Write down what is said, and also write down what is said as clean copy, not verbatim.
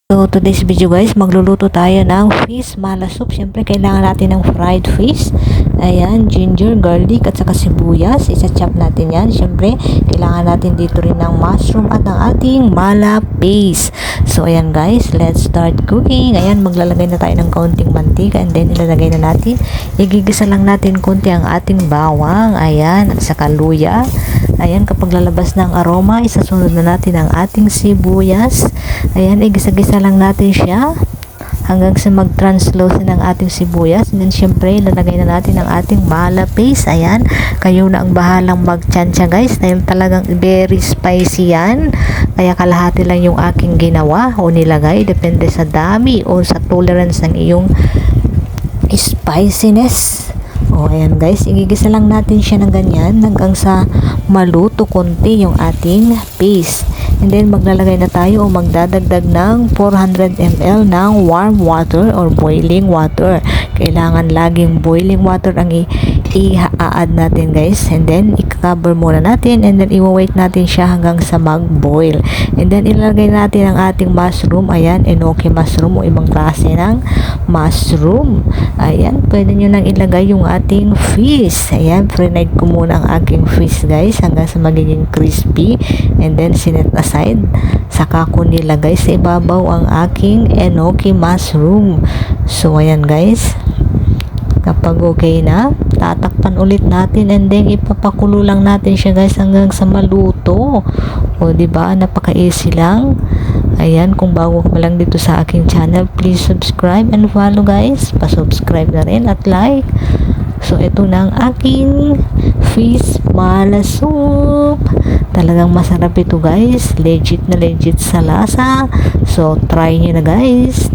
So, today's video guys, magluluto tayo ng fish mala soup. Siyempre, kailangan natin ng fried fish. Ayan, ginger, garlic, at saka sibuyas. Isa-chop natin yan. Siyempre, kailangan natin dito rin ng mushroom at ng ating mala paste. So, ayan guys, let's start cooking. Ayan, maglalagay na tayo ng kaunting mantika and then ilalagay na natin. Igigisa lang natin konti ang ating bawang. Ayan, at saka luya. Ayan, kapag lalabas ng aroma, isasunod na natin ang ating sibuyas. Ayan, igisa-gisa lang natin siya hanggang sa mag-translucent ang ating sibuyas. And then, syempre, ilalagay na natin ang ating mala paste. Ayan, kayo na ang bahalang mag-tsansya guys, dahil talagang very spicy yan. Kaya kalahati lang yung aking ginawa o nilagay. Depende sa dami o sa tolerance ng iyong spiciness. O, ayan guys, igigisa lang natin siya ng ganyan hanggang sa maluto konti yung ating paste. And then, maglalagay na tayo o magdadagdag ng 400 ml ng warm water or boiling water. Kailangan laging boiling water ang i-add natin guys. And then, i-cover muna natin and then i-wait natin siya hanggang sa mag-boil. And then, ilalagay natin ang ating mushroom. Ayan, enoki mushroom o ibang klase ng mushroom. Ayan, pwede nyo nang ilagay yung ating fish. Ayan, pre-night ko muna ang aking fish guys hanggang sa magiging crispy. And then, sinet aside. Saka ko nilagay sa ibabaw ang aking enoki mushroom. So, ayan guys. Kapag okay na, tatakpan ulit natin and then ipapakulo lang natin siya guys hanggang sa maluto. O, diba? Napaka-easy lang. Ayan, kung bago ka lang dito sa aking channel, please subscribe and follow guys. Pa-subscribe na rin at like. So, ito na ang aking fish mala soup. Talagang masarap ito guys. Legit na legit sa lasa. So, try nyo na guys.